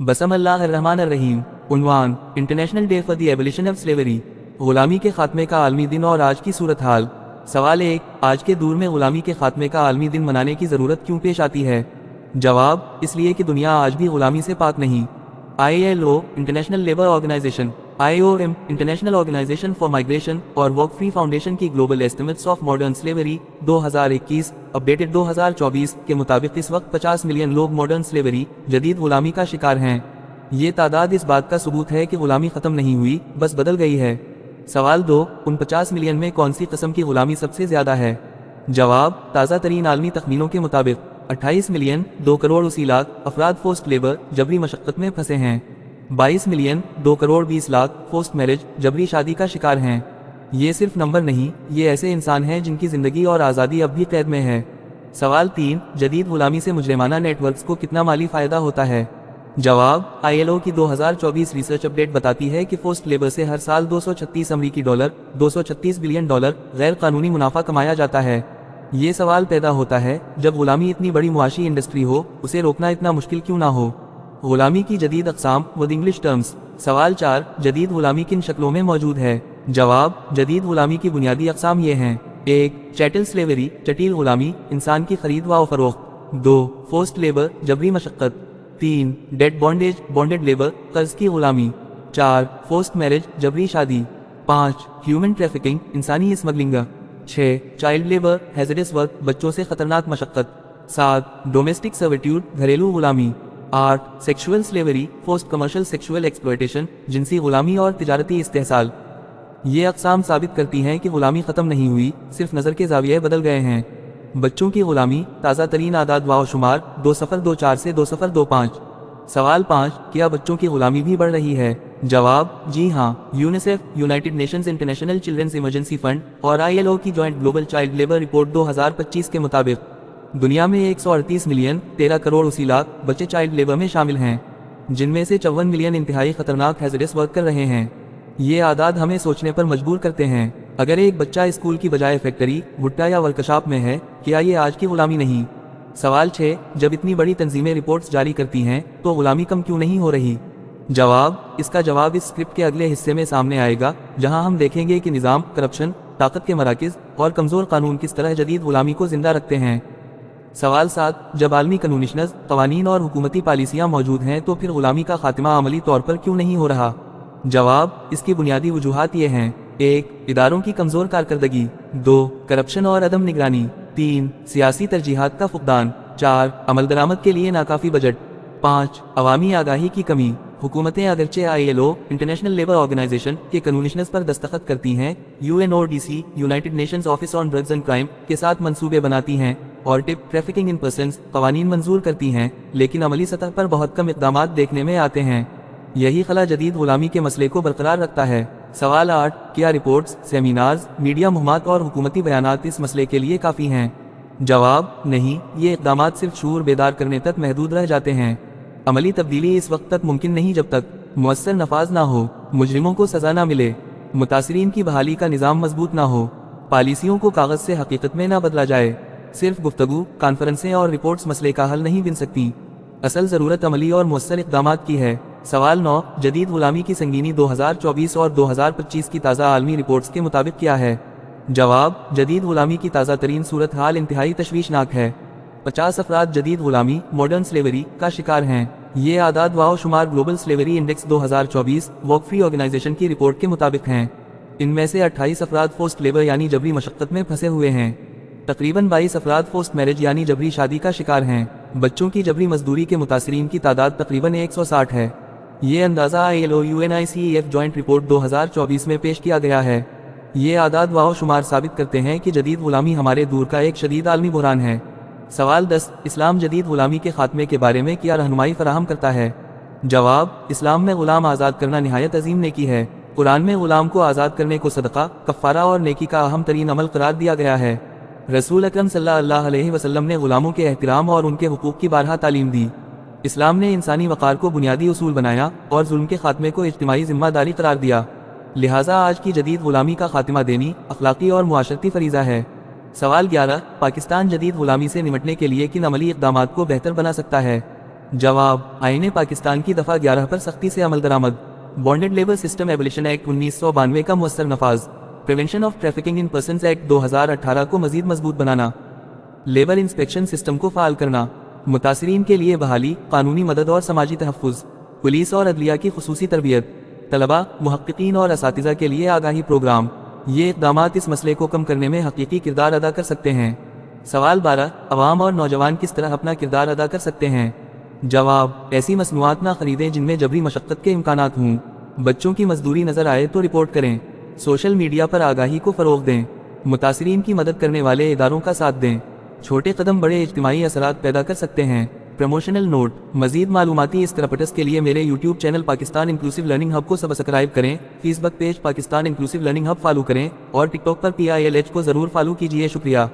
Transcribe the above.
बसम अल्लाह अर्रहमान अर्रहीम। उन्वान international day for the abolition of slavery, गुलामी के खात्मे का आलमी दिन और आज की सूरत हाल। सवाल 1, आज के दौर में गुलामी के खात्मे का आलमी दिन मनाने की ज़रूरत क्यों पेश आती है? जवाब, इसलिए कि दुनिया आज भी गुलामी से पाक नहीं। ILO International Labour Organization, IOM International Organization for Migration और वर्क फ्री फाउंडेशन की global estimates of modern slavery 2021 updated 2024 के मुताबिक इस वक्त 50 मिलियन लोग मॉडर्न स्लेवरी जदीद गुलामी का शिकार हैं। ये तादाद इस बात का सबूत है कि गुलामी ख़त्म नहीं हुई, बस बदल गई है। सवाल 2, उन 50 मिलियन में कौन सी किस्म की गुलामी सबसे ज़्यादा है? जवाब, ताज़ा तरीन आलमी तखमीनों के मुताबिक 28 मिलियन 2 करोड़ 80 लाख अफराद फोस्ट लेबर जबरी मशक्क़त में फंसे हैं। 22 मिलियन 2 करोड़ 20 लाख फोस्ट मैरिज जबरी शादी का शिकार हैं। ये सिर्फ नंबर नहीं, ये ऐसे इंसान हैं जिनकी ज़िंदगी और आज़ादी अब भी कैद में है। सवाल 3, जदीद गुलामी से मुजरिमाना नेटवर्क्स को कितना माली फ़ायदा होता है? जवाब, ILO की 2024 रिसर्च अपडेट बताती है कि फोस्ट लेबर से हर साल $236 $236 बिलियन गैर कानूनी मुनाफा कमाया जाता है। ये सवाल पैदा होता है, जब गुलामी इतनी बड़ी मुआशी इंडस्ट्री हो, उसे रोकना इतना मुश्किल क्यों ना हो? गुलामी की जदीद अक़साम विद इंग्लिश टर्म्स। सवाल 4, जदीद गुलामी किन शक्लों में मौजूद है? जवाब, जदीद गुलामी की बुनियादी अक़साम ये हैं। 1, चैटल स्लेवरी चटील गुलामी, इंसान की खरीद व फरोख्त। 2, फोस्ट लेबर जबरी मशक्क़त। 3, डेट बॉन्डेज बॉन्डेड लेबर कर्ज की गुलामी। 4, फोस्ट मैरिज जबरी शादी। 5, ह्यूमन ट्रैफिकिंग इंसानी स्मगलिंग। 6, चाइल्ड लेबर हैजरस वर्क बच्चों से खतरनाक मशक्क़त। 7, डोमेस्टिक सर्विट्यूड घरेलू गुलामी। 8, sexual slavery forced commercial sexual exploitation जिनसी गुलामी और तिजारती इस्तेहसाल। ये अक़साम साबित करती हैं कि गुलामी ख़त्म नहीं हुई, सिर्फ नज़र के ज़ाविये बदल गए हैं। बच्चों की गुलामी, ताज़ा तरीन आदाद व शुमार 2024 से 2025। सवाल 5, क्या बच्चों की गुलामी भी बढ़ रही है? जवाब, जी हाँ। UNICEF United Nations International Children's Emergency Fund और ILO की joint global child labour report 2025 के मुताबिक दुनिया में 138 मिलियन 13 करोड़ 80 लाख बच्चे चाइल्ड लेबर में शामिल हैं, जिनमें से 54 मिलियन इंतहाई खतरनाक हैजरस वर्क कर रहे हैं। ये आदाद हमें सोचने पर मजबूर करते हैं। अगर एक बच्चा स्कूल की बजाय फैक्ट्री, भुट्टा या वर्कशॉप में है, क्या ये आज की गुलामी नहीं? सवाल 6, जब इतनी बड़ी तंजीमें रिपोर्ट्स जारी करती हैं तो गुलामी कम क्यों नहीं हो रही? जवाब, इसका जवाब इस स्क्रिप्ट के अगले हिस्से में सामने आएगा, जहां हम देखेंगे कि निज़ाम, करप्शन, ताकत के मराकिज़ और कमज़ोर कानून किस तरह जदीद गुलामी को जिंदा रखते हैं। सवाल 7, जब आलमी कानूनिशनज़, कवानीन और हुकूमती पॉलिसियाँ मौजूद हैं तो फिर गुलामी का खात्मा अमली तौर पर क्यों नहीं हो रहा? जवाब, इसकी बुनियादी वजूहात ये हैं। 1, इदारों की कमज़ोर कारकर्दगी। 2, करप्शन और अदम निगरानी। 3, सियासी तरजीहात का फुकदान। 4, अमल दरामद के लिए नाकाफ़ी बजट। 5, अवामी आगाही की कमी। हुकूमतें अगरचे ILO इंटरनेशनल लेबर ऑर्गेनाइजेशन के कानूनिशनज़ पर दस्तखत करती हैं, UNODC United Nations office on drugs and crime के साथ मंसूबे बनाती हैं और टिप ट्रैफिकिंग इन पर्सन्स कवानीन मंजूर करती हैं, लेकिन अमली सतह पर बहुत कम इक़दामात देखने में आते हैं। यही खला जदीद गुलामी के मसले को बरकरार रखता है। सवाल 8, क्या रिपोर्ट्स, सेमिनार्स, मीडिया मुहिमात और हुकूमती बयानात इस मसले के लिए काफ़ी हैं? जवाब, नहीं, ये इक़दामात सिर्फ शूर बेदार करने तक महदूद रह जाते हैं। अमली तब्दीली इस वक्त तक मुमकिन नहीं जब तक मुअस्सर नफाज ना हो, मुजरिमों को सज़ा ना मिले, मुतासिरीन की बहाली का निज़ाम मजबूत ना हो, पॉलिसियों को कागज़ से हकीकत में ना बदला जाए। सिर्फ गुफ्तगू, कॉन्फ्रेंसें और रिपोर्ट्स मसले का हल नहीं बन सकती। असल ज़रूरत अमली और मुअस्सर इक़दामात की है। सवाल 9, जदीद गुलामी की संगीनी 2024 और 2025 की ताज़ा आलमी रिपोर्ट्स के मुताबिक क्या है? जवाब, जदीद गुलामी की ताज़ा तरीन सूरत हाल इंतहाई तशवीशनाक है। 50 अफराद जदीद गुलामी मॉडर्न स्लेवरी का शिकार हैं। ये आदाद वाव शुमार Global Slavery Index 2024 Work Free Organization की रिपोर्ट के मुताबिक हैं। इनमें से 28 अफराद फोस्ट लेबर यानी जबरी मशक्क़त में फंसे हुए हैं। तकरीबन 22 अफराद फोस्ट मैरिज यानी जबरी शादी का शिकार हैं। बच्चों की जबरी मजदूरी के मुतासरीन की तादाद तकरीबन 160 है। ये अंदाज़ा ILO UNICEF जॉइंट रिपोर्ट 2024 में पेश किया गया है। ये आदाद वाव शुमार साबित करते हैं कि जदीद गुलामी हमारे दूर का एक शदीद आलमी बुहरान है। सवाल 10, इस्लाम जदीद गुलामी के खात्मे के बारे में क्या रहनुमाई फराहम करता है? जवाब, इस्लाम में गुलाम आज़ाद करना निहायत अजीम नेकी है। कुरान में गुलाम को आज़ाद करने को सदका, कफ़ारा और नेकी का अहम तरीन अमल करार दिया गया है। रसूल अकरम सल्लल्लाहु अलैहि वसल्लम ने गुलामों के एहतराम और उनके हुकूक की बारहा तालीम दी। इस्लाम ने इंसानी वक़ार को बुनियादी उसूल बनाया और जुल्म के खात्मे को इज्तिमाई ज़िम्मेदारी करार दिया। लिहाजा आज की जदीद गुलामी का खात्मा देनी अखलाकी और मुआशरती फरीज़ा है। सवाल 11, पाकिस्तान जदीद गुलामी से निमटने के लिए किन अमली इक़दामात को बेहतर बना सकता है? जवाब, आईने पाकिस्तान की दफ़ा 11 पर सख्ती से अमल दरामद। Bonded labour system abolition act 1992 का मुअस्सर नफाज। Prevention of trafficking in persons act 2018 को मजीद मजबूत बनाना। लेबर इंस्पेक्शन सिस्टम को फ़ाल करना। मुतासरीन के लिए बहाली, कानूनी मदद और समाजी तहफ़्फ़ुज़। पुलिस और अदलिया की खुसूसी तरबियत। तलबा, मुहक्किकीन और असातिज़ा के लिए आगाही प्रोग्राम। ये इक़दामात इस मसले को कम करने में हकीकी किरदार अदा कर सकते हैं। सवाल 12, अवाम और नौजवान किस तरह अपना किरदार अदा कर सकते हैं? जवाब, ऐसी मसनूआत ना खरीदें जिनमें जबरी मशक्क़त के इम्कानात हों। बच्चों की मजदूरी नज़र आए तो रिपोर्ट करें। सोशल मीडिया पर आगाही को फ़रोग़ दें। मुतासरीन की मदद करने वाले इदारों का साथ दें। छोटे कदम बड़े इज्तिमाई असरात पैदा कर सकते हैं। प्रमोशनल नोट, मज़ीद मालूमाती इस्क्रपटस के लिए मेरे YouTube channel Pakistan inclusive learning hub को सब्सक्राइब करें, Facebook page Pakistan inclusive learning hub follow करें और टिकटॉक पर PILH को ज़रूर फॉलो कीजिए। शुक्रिया।